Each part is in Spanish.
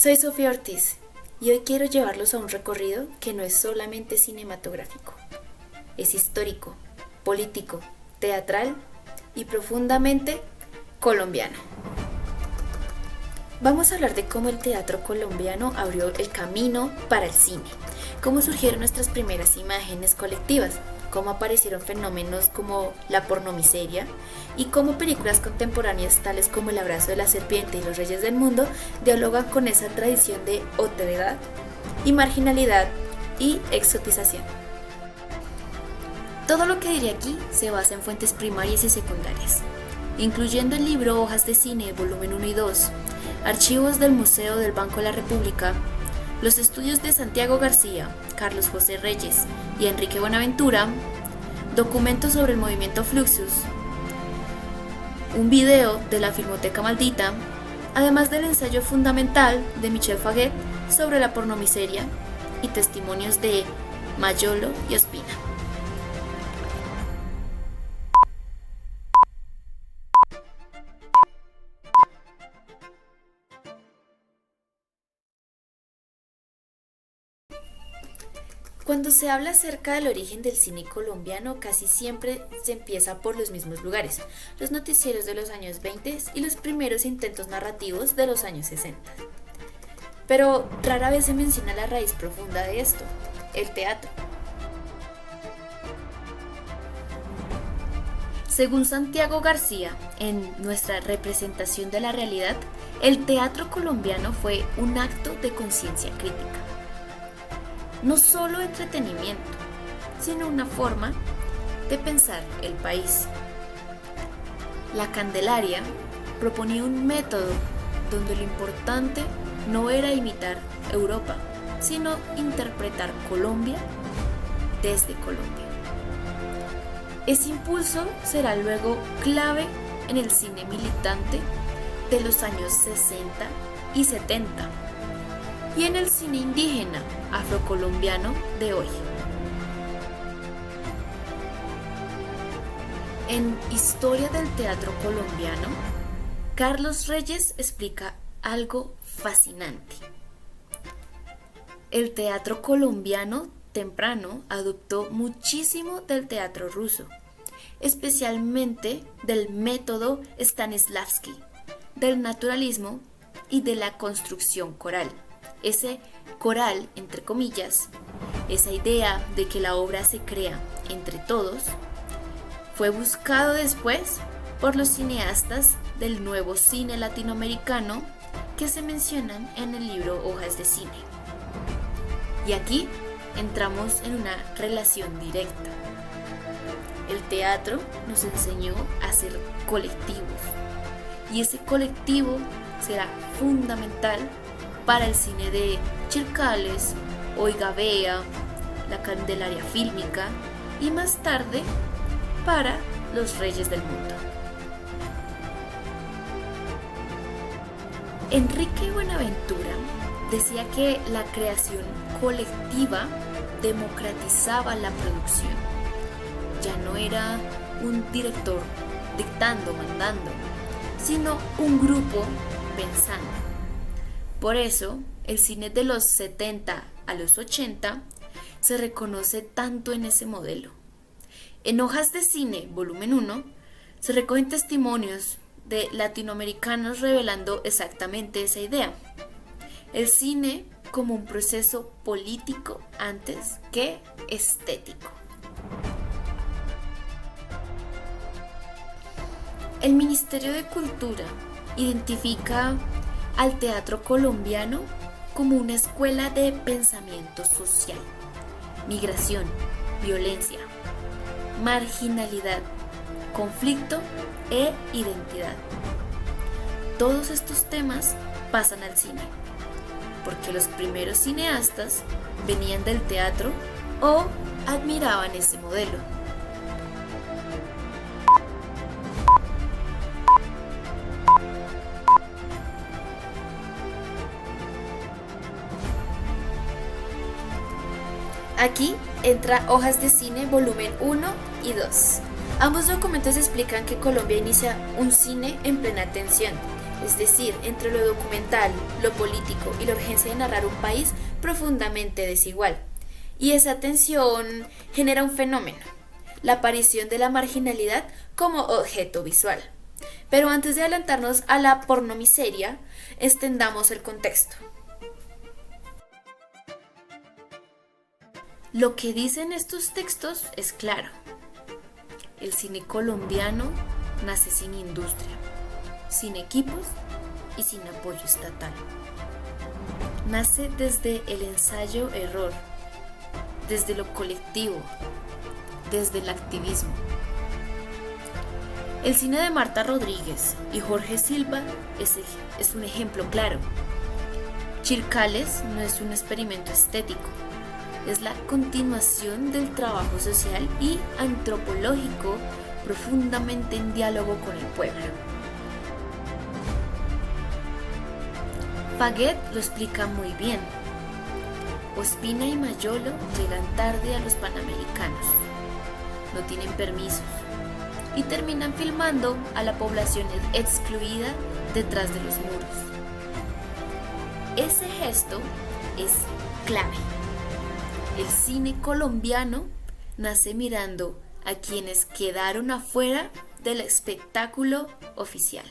Soy Sofía Ortiz y hoy quiero llevarlos a un recorrido que no es solamente cinematográfico, es histórico, político, teatral y profundamente colombiano. Vamos a hablar de cómo el teatro colombiano abrió el camino para el cine, cómo surgieron nuestras primeras imágenes colectivas, cómo aparecieron fenómenos como la pornomiseria y cómo películas contemporáneas tales como El abrazo de la serpiente y Los reyes del mundo dialogan con esa tradición de otredad y marginalidad y exotización. Todo lo que diré aquí se basa en fuentes primarias y secundarias, incluyendo el libro Hojas de Cine, volumen 1 y 2, archivos del Museo del Banco de la República, los estudios de Santiago García, Carlos José Reyes y Enrique Buenaventura, documentos sobre el movimiento Fluxus, un video de la Filmoteca Maldita, además del ensayo fundamental de Michel Faguet sobre la pornomiseria y testimonios de Mayolo y Ospina. Cuando se habla acerca del origen del cine colombiano, casi siempre se empieza por los mismos lugares, los noticieros de los años 20 y los primeros intentos narrativos de los años 60. Pero rara vez se menciona la raíz profunda de esto, el teatro. Según Santiago García, en Nuestra representación de la realidad, el teatro colombiano fue un acto de conciencia crítica. No solo entretenimiento, sino una forma de pensar el país. La Candelaria proponía un método donde lo importante no era imitar Europa, sino interpretar Colombia desde Colombia. Ese impulso será luego clave en el cine militante de los años 60 y 70 y en el cine indígena afrocolombiano de hoy. En Historia del Teatro Colombiano, Carlos Reyes explica algo fascinante. El teatro colombiano temprano adoptó muchísimo del teatro ruso, especialmente del método Stanislavski, del naturalismo y de la construcción coral. Ese coral, entre comillas, esa idea de que la obra se crea entre todos, fue buscado después por los cineastas del nuevo cine latinoamericano que se mencionan en el libro Hojas de Cine. Y aquí entramos en una relación directa. El teatro nos enseñó a ser colectivos y ese colectivo será fundamental para el cine de Chircales, Oiga Bea, la Candelaria Fílmica y más tarde para Los Reyes del Mundo. Enrique Buenaventura decía que la creación colectiva democratizaba la producción. Ya no era un director dictando, mandando, sino un grupo pensando. Por eso, el cine de los 70 a los 80 se reconoce tanto en ese modelo. En Hojas de Cine, volumen 1, se recogen testimonios de latinoamericanos revelando exactamente esa idea. El cine como un proceso político antes que estético. El Ministerio de Cultura identifica al teatro colombiano como una escuela de pensamiento social, migración, violencia, marginalidad, conflicto e identidad. Todos estos temas pasan al cine, porque los primeros cineastas venían del teatro o admiraban ese modelo. Aquí entra Hojas de Cine, volumen 1 y 2. Ambos documentos explican que Colombia inicia un cine en plena tensión, es decir, entre lo documental, lo político y la urgencia de narrar un país profundamente desigual. Y esa tensión genera un fenómeno, la aparición de la marginalidad como objeto visual. Pero antes de adelantarnos a la pornomiseria, extendamos el contexto. Lo que dicen estos textos es claro. El cine colombiano nace sin industria, sin equipos y sin apoyo estatal. Nace desde el ensayo-error, desde lo colectivo, desde el activismo. El cine de Marta Rodríguez y Jorge Silva es un ejemplo claro. Chircales no es un experimento estético, es la continuación del trabajo social y antropológico profundamente en diálogo con el pueblo. Faguet lo explica muy bien. Ospina y Mayolo llegan tarde a los Panamericanos, no tienen permisos y terminan filmando a la población excluida detrás de los muros. Ese gesto es clave. El cine colombiano nace mirando a quienes quedaron afuera del espectáculo oficial.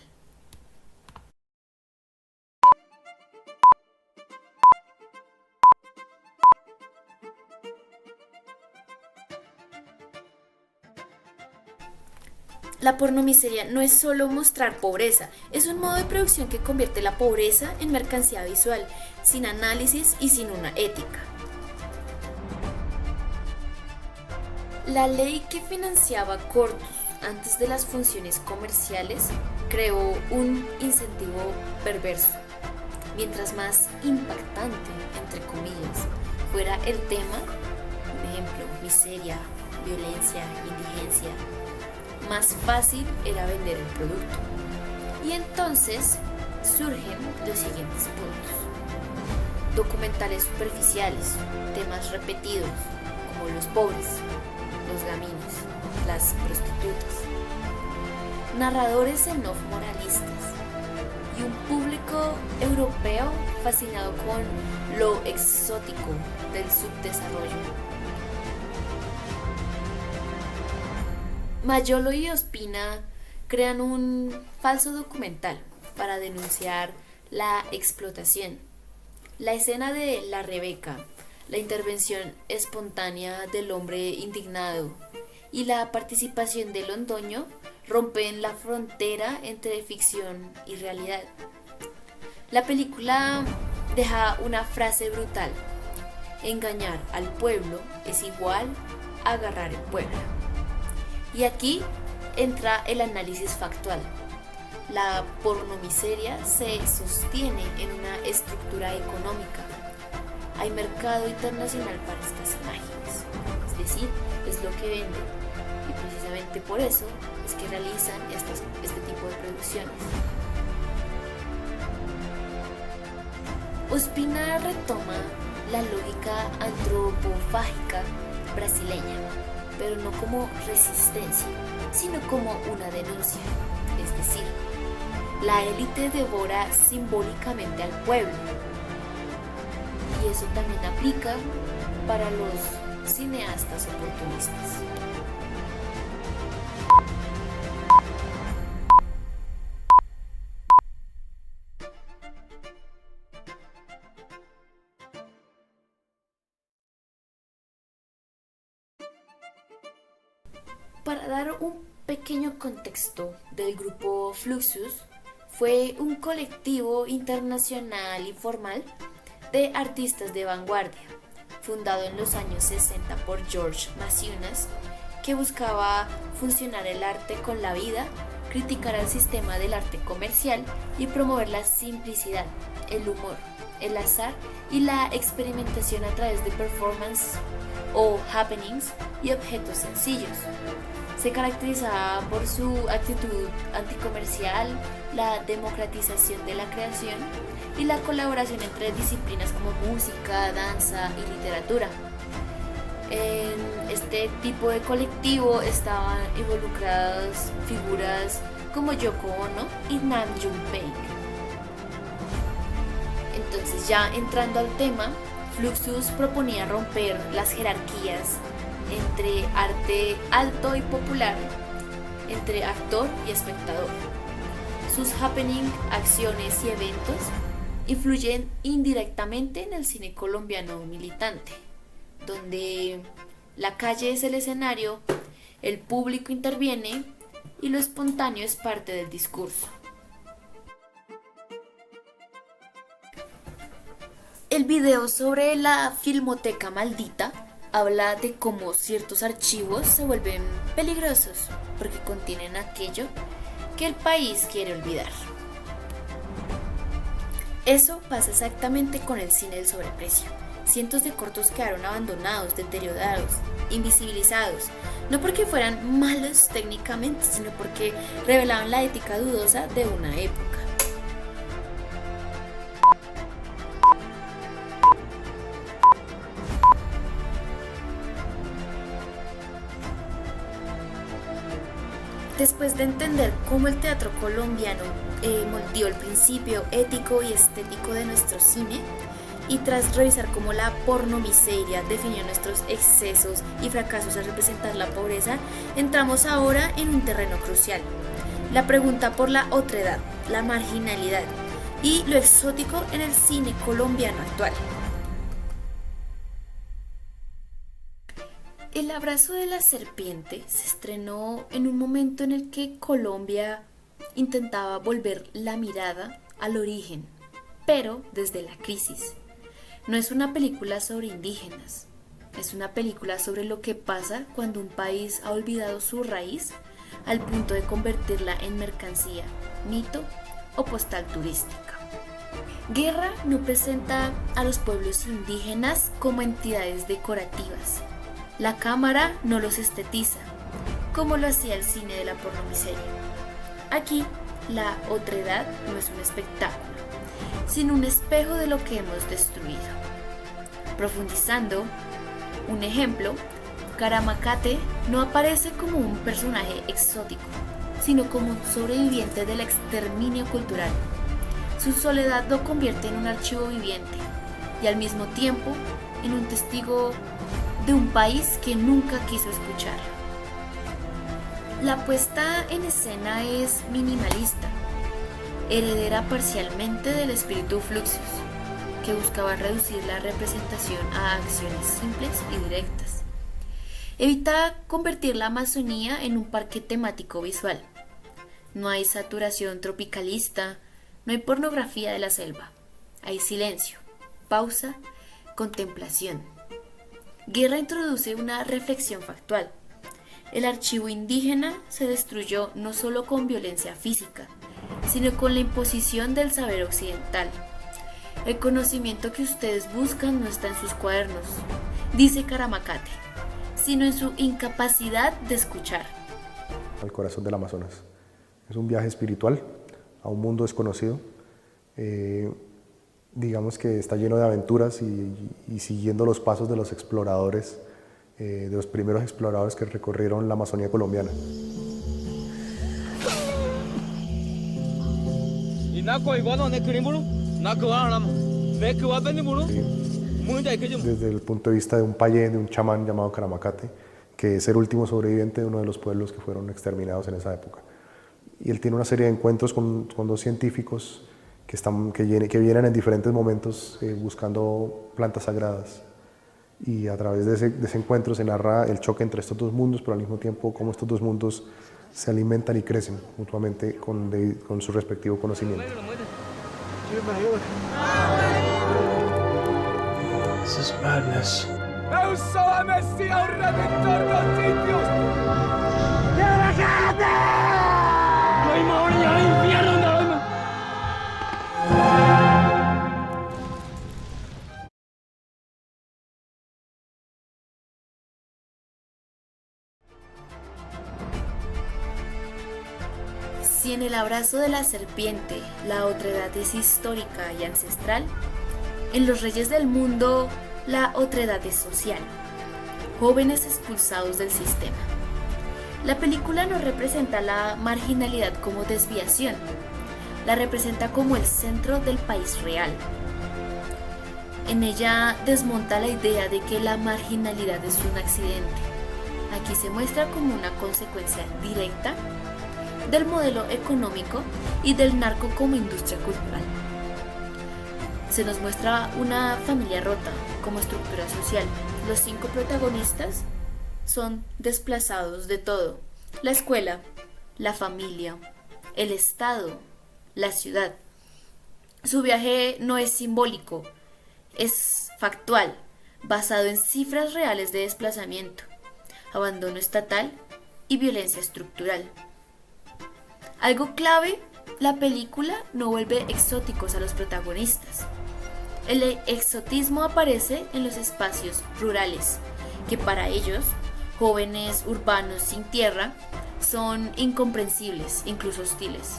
La pornomiseria no es solo mostrar pobreza, es un modo de producción que convierte la pobreza en mercancía visual, sin análisis y sin una ética. La ley que financiaba cortos antes de las funciones comerciales creó un incentivo perverso. Mientras más impactante, entre comillas, fuera el tema, por ejemplo, miseria, violencia, indigencia, más fácil era vender el producto. Y entonces surgen los siguientes puntos. Documentales superficiales, temas repetidos, como los pobres, los gamines, las prostitutas. Narradores en off moralistas y un público europeo fascinado con lo exótico del subdesarrollo. Mayolo y Ospina crean un falso documental para denunciar la explotación. La escena de la Rebeca, la intervención espontánea del hombre indignado y la participación de Londoño rompen la frontera entre ficción y realidad. La película deja una frase brutal: engañar al pueblo es igual a agarrar el pueblo. Y aquí entra el análisis factual. La pornomiseria se sostiene en una estructura económica. Hay mercado internacional para estas imágenes, es decir, es lo que venden. Y precisamente por eso es que realizan este tipo de producciones. Ospina retoma la lógica antropofágica brasileña, pero no como resistencia, sino como una denuncia. Es decir, la élite devora simbólicamente al pueblo. Y eso también aplica para los cineastas oportunistas. Para dar un pequeño contexto del grupo Fluxus, fue un colectivo internacional informal de artistas de vanguardia, fundado en los años 60 por George Maciunas, que buscaba fusionar el arte con la vida, criticar el sistema del arte comercial y promover la simplicidad, el humor, el azar y la experimentación a través de performance o happenings y objetos sencillos. Se caracterizaba por su actitud anticomercial, la democratización de la creación y la colaboración entre disciplinas como música, danza y literatura. En este tipo de colectivo estaban involucradas figuras como Yoko Ono y Nam June-paik. Entonces, ya entrando al tema, Fluxus proponía romper las jerarquías entre arte alto y popular, entre actor y espectador. Sus happening, acciones y eventos influyen indirectamente en el cine colombiano militante, donde la calle es el escenario, el público interviene y lo espontáneo es parte del discurso. El video sobre la Filmoteca Maldita habla de cómo ciertos archivos se vuelven peligrosos porque contienen aquello que el país quiere olvidar. Eso pasa exactamente con el cine del sobreprecio. Cientos de cortos quedaron abandonados, deteriorados, invisibilizados, no porque fueran malos técnicamente, sino porque revelaban la ética dudosa de una época. Después de entender cómo el teatro colombiano moldeó el principio ético y estético de nuestro cine, y tras revisar cómo la pornomiseria definió nuestros excesos y fracasos al representar la pobreza, entramos ahora en un terreno crucial: la pregunta por la otredad, la marginalidad y lo exótico en el cine colombiano actual. El abrazo de la serpiente se estrenó en un momento en el que Colombia intentaba volver la mirada al origen, pero desde la crisis. No es una película sobre indígenas, es una película sobre lo que pasa cuando un país ha olvidado su raíz al punto de convertirla en mercancía, mito o postal turística. Guerra no presenta a los pueblos indígenas como entidades decorativas. La cámara no los estetiza, como lo hacía el cine de la pornomiseria. Aquí, la otredad no es un espectáculo, sino un espejo de lo que hemos destruido. Profundizando, un ejemplo, Caramacate no aparece como un personaje exótico, sino como un sobreviviente del exterminio cultural. Su soledad lo convierte en un archivo viviente y al mismo tiempo en un testigo de un país que nunca quiso escuchar. La puesta en escena es minimalista, heredera parcialmente del espíritu Fluxus, que buscaba reducir la representación a acciones simples y directas. Evita convertir la Amazonía en un parque temático visual. No hay saturación tropicalista, no hay pornografía de la selva. Hay silencio, pausa, contemplación. Guerra introduce una reflexión factual. El archivo indígena se destruyó no solo con violencia física, sino con la imposición del saber occidental. El conocimiento que ustedes buscan no está en sus cuadernos, dice Caramacate, sino en su incapacidad de escuchar. Al corazón del Amazonas. Es un viaje espiritual a un mundo desconocido. Digamos que está lleno de aventuras y siguiendo los pasos de los exploradores, de los primeros exploradores que recorrieron la Amazonía colombiana. Desde el punto de vista de un payén, de un chamán llamado Caramacate, que es el último sobreviviente de uno de los pueblos que fueron exterminados en esa época. Y él tiene una serie de encuentros con dos científicos que vienen en diferentes momentos buscando plantas sagradas. Y a través de ese encuentro se narra el choque entre estos dos mundos, pero al mismo tiempo cómo estos dos mundos se alimentan y crecen mutuamente con su respectivo conocimiento. This is madness. Si en el abrazo de la serpiente la otredad es histórica y ancestral, en los reyes del mundo la otredad es social. jóvenes expulsados del sistema. La película no representa la marginalidad como desviación, la representa como el centro del país real. En ella desmonta la idea de que la marginalidad es un accidente. Aquí se muestra como una consecuencia directa del modelo económico y del narco como industria cultural. Se nos muestra una familia rota como estructura social. Los 5 protagonistas son desplazados de todo: la escuela, la familia, el estado, la ciudad. Su viaje no es simbólico, es factual, basado en cifras reales de desplazamiento, abandono estatal y violencia estructural. Algo clave, la película no vuelve exóticos a los protagonistas. El exotismo aparece en los espacios rurales, que para ellos, jóvenes urbanos sin tierra, son incomprensibles, incluso hostiles.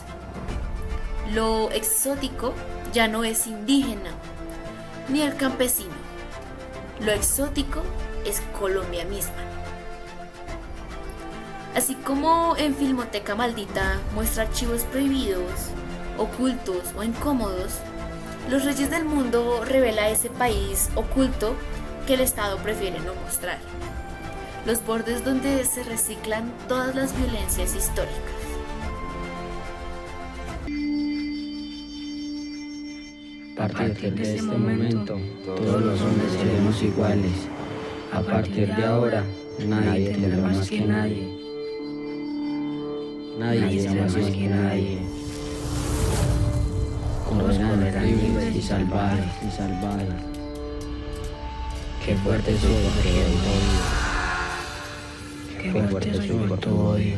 Lo exótico ya no es indígena, ni el campesino. Lo exótico es Colombia misma. Así como en Filmoteca Maldita muestra archivos prohibidos, ocultos o incómodos, Los Reyes del Mundo revela ese país oculto que el Estado prefiere no mostrar. Los bordes donde se reciclan todas las violencias históricas. A partir de este momento, todos los hombres seremos iguales. A partir de ahora, nadie tendrá más que nadie. Nadie será más que nadie. Todos correrán libres y salvajes. Qué fuerte soy por tu odio. Qué fuerte soy por tu odio.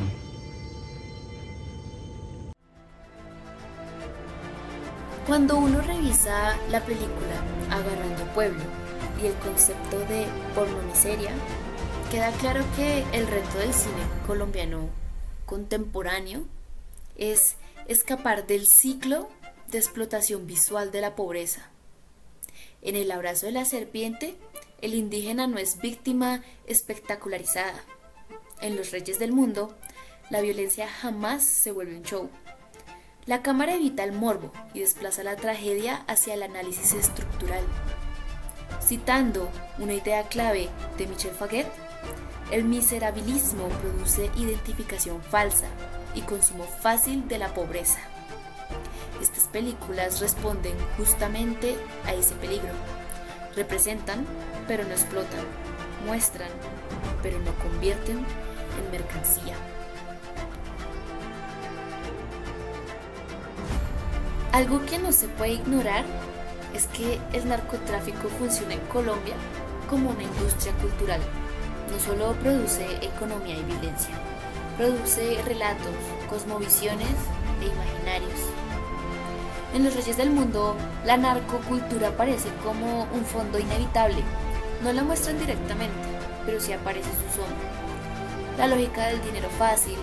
Cuando uno revisa la película Agarrando Pueblo y el concepto de pornomiseria, queda claro que el reto del cine colombiano contemporáneo es escapar del ciclo de explotación visual de la pobreza. En El abrazo de la serpiente, el indígena no es víctima espectacularizada. En Los Reyes del Mundo, la violencia jamás se vuelve un show. La cámara evita el morbo y desplaza la tragedia hacia el análisis estructural. Citando una idea clave de Michel Faguet, el miserabilismo produce identificación falsa y consumo fácil de la pobreza. Estas películas responden justamente a ese peligro. Representan, pero no explotan. Muestran, pero no convierten en mercancía. Algo que no se puede ignorar es que el narcotráfico funciona en Colombia como una industria cultural. No solo produce economía y violencia, produce relatos, cosmovisiones e imaginarios. En Los Reyes del Mundo, la narcocultura aparece como un fondo inevitable. No la muestran directamente, pero sí aparece su sombra. La lógica del dinero fácil,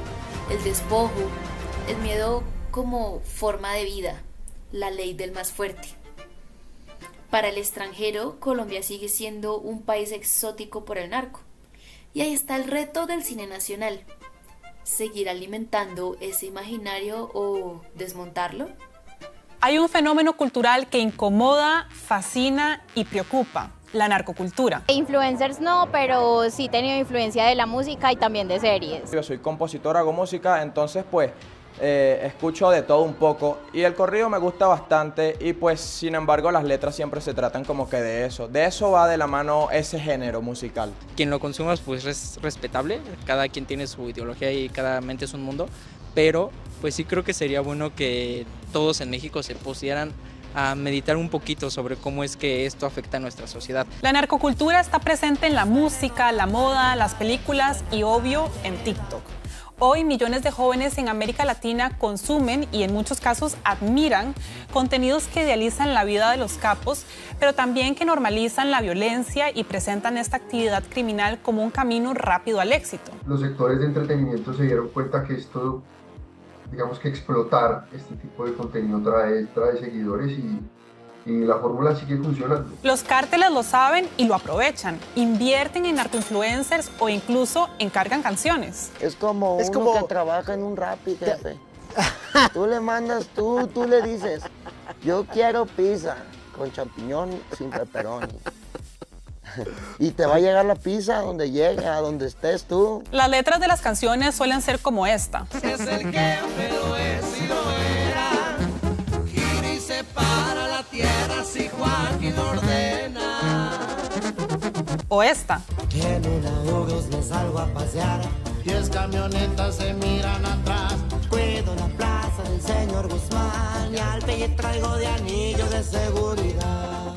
el despojo, el miedo como forma de vida, la ley del más fuerte. Para el extranjero, Colombia sigue siendo un país exótico por el narco. Y ahí está el reto del cine nacional: seguir alimentando ese imaginario o desmontarlo. Hay un fenómeno cultural que incomoda, fascina y preocupa: la narcocultura. Influencers no, pero sí he tenido influencia de la música y también de series. Yo soy compositor, hago música, entonces pues escucho de todo un poco y el corrido me gusta bastante y pues sin embargo las letras siempre se tratan como que de eso va de la mano ese género musical. Quien lo consuma pues es respetable, cada quien tiene su ideología y cada mente es un mundo, pero pues sí creo que sería bueno que todos en México se pusieran a meditar un poquito sobre cómo es que esto afecta a nuestra sociedad. La narcocultura está presente en la música, la moda, las películas y obvio en TikTok. Hoy millones de jóvenes en América Latina consumen y en muchos casos admiran contenidos que idealizan la vida de los capos, pero también que normalizan la violencia y presentan esta actividad criminal como un camino rápido al éxito. Los sectores de entretenimiento se dieron cuenta que esto, digamos que explotar este tipo de contenido trae seguidores y la fórmula sigue funcionando. Los cárteles lo saben y lo aprovechan. Invierten en narcoinfluencers o incluso encargan canciones. Es como uno que trabaja en un Rappi, jefe. Tú le mandas, tú le dices, yo quiero pizza con champiñón sin pepperoni. Y te va a llegar la pizza donde llegue, a donde estés tú. Las letras de las canciones suelen ser como esta. Es el jefe, lo es y lo era. Gira y separa la tierra si Joaquín ordena. O esta. Tienen ahogos, me salgo a pasear. 10 camionetas se miran atrás. Cuido la plaza del señor Guzmán y al pelle traigo de anillo de seguridad.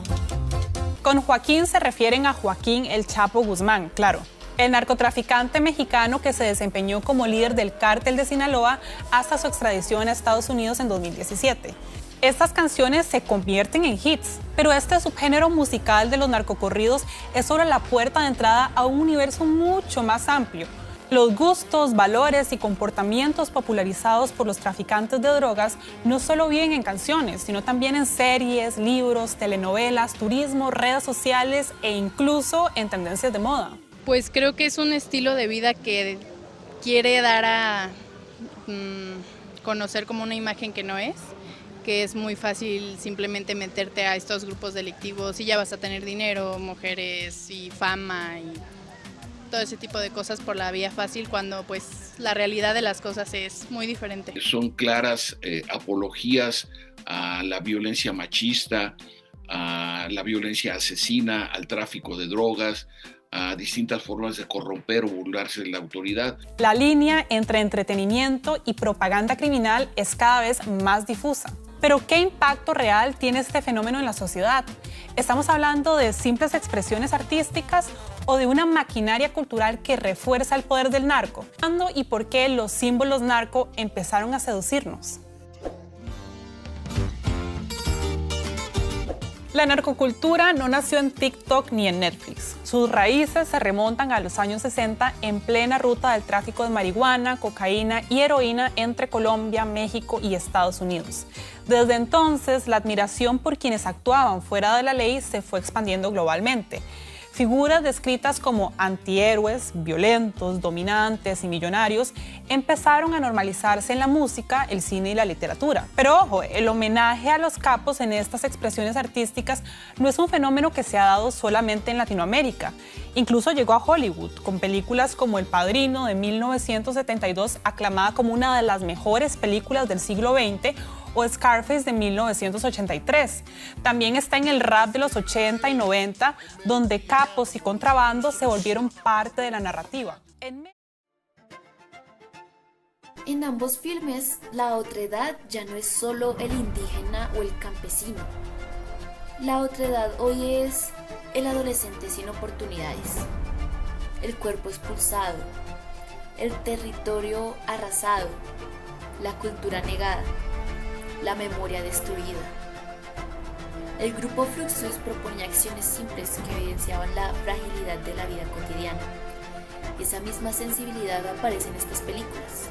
Con Joaquín se refieren a Joaquín El Chapo Guzmán, claro, el narcotraficante mexicano que se desempeñó como líder del cártel de Sinaloa hasta su extradición a Estados Unidos en 2017. Estas canciones se convierten en hits, pero este subgénero musical de los narcocorridos es solo la puerta de entrada a un universo mucho más amplio. Los gustos, valores y comportamientos popularizados por los traficantes de drogas no solo viven en canciones, sino también en series, libros, telenovelas, turismo, redes sociales e incluso en tendencias de moda. Pues creo que es un estilo de vida que quiere dar a conocer como una imagen que no es, que es muy fácil simplemente meterte a estos grupos delictivos y ya vas a tener dinero, mujeres y fama y todo ese tipo de cosas por la vía fácil, cuando pues la realidad de las cosas es muy diferente. Son claras apologías a la violencia machista, a la violencia asesina, al tráfico de drogas, a distintas formas de corromper o burlarse de la autoridad. La línea entre entretenimiento y propaganda criminal es cada vez más difusa. Pero ¿qué impacto real tiene este fenómeno en la sociedad? ¿Estamos hablando de simples expresiones artísticas o de una maquinaria cultural que refuerza el poder del narco? ¿Cuándo y por qué los símbolos narco empezaron a seducirnos? La narcocultura no nació en TikTok ni en Netflix. Sus raíces se remontan a los años 60 en plena ruta del tráfico de marihuana, cocaína y heroína entre Colombia, México y Estados Unidos. Desde entonces, la admiración por quienes actuaban fuera de la ley se fue expandiendo globalmente. Figuras descritas como antihéroes, violentos, dominantes y millonarios empezaron a normalizarse en la música, el cine y la literatura. Pero ojo, el homenaje a los capos en estas expresiones artísticas no es un fenómeno que se ha dado solamente en Latinoamérica. Incluso llegó a Hollywood, con películas como El Padrino de 1972, aclamada como una de las mejores películas del siglo XX, o Scarface de 1983. También está en el rap de los 80 y 90, donde capos y contrabando se volvieron parte de la narrativa. En ambos filmes, la otredad ya no es solo el indígena o el campesino. La otredad hoy es el adolescente sin oportunidades, el cuerpo expulsado, el territorio arrasado, la cultura negada, la memoria destruida. El grupo Fluxus proponía acciones simples que evidenciaban la fragilidad de la vida cotidiana. Esa misma sensibilidad aparece en estas películas.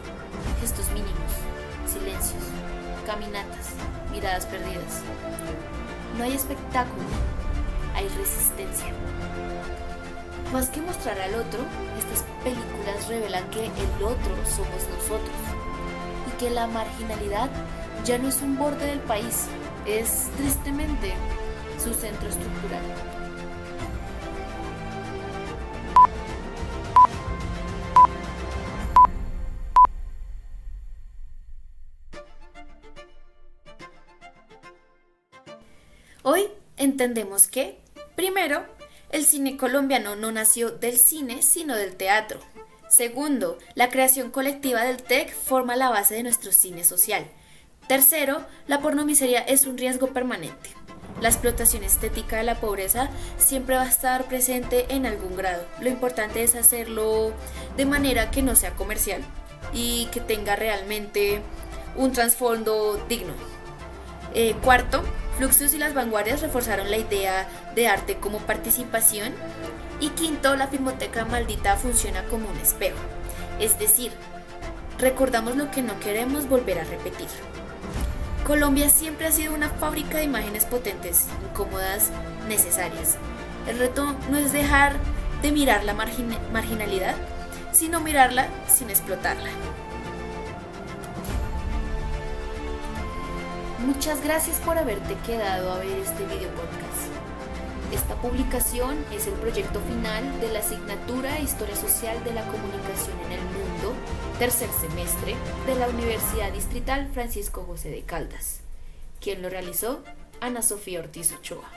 Gestos mínimos, silencios, caminatas, miradas perdidas. No hay espectáculo, hay resistencia. Más que mostrar al otro, estas películas revelan que el otro somos nosotros y que la marginalidad ya no es un borde del país, es tristemente su centro estructural. Hoy entendemos que, primero, el cine colombiano no nació del cine, sino del teatro. Segundo, la creación colectiva del TEC forma la base de nuestro cine social. Tercero, la pornomiseria es un riesgo permanente. La explotación estética de la pobreza siempre va a estar presente en algún grado. Lo importante es hacerlo de manera que no sea comercial y que tenga realmente un trasfondo digno. Cuarto, Fluxus y las vanguardias reforzaron la idea de arte como participación. Y quinto, la Filmoteca Maldita funciona como un espejo. Es decir, recordamos lo que no queremos volver a repetir. Colombia siempre ha sido una fábrica de imágenes potentes, incómodas, necesarias. El reto no es dejar de mirar la marginalidad, sino mirarla sin explotarla. Muchas gracias por haberte quedado a ver este video podcast. Esta publicación es el proyecto final de la asignatura Historia Social de la Comunicación en el Mundo, tercer semestre, de la Universidad Distrital Francisco José de Caldas. ¿Quién lo realizó? Ana Sofía Ortiz Ochoa.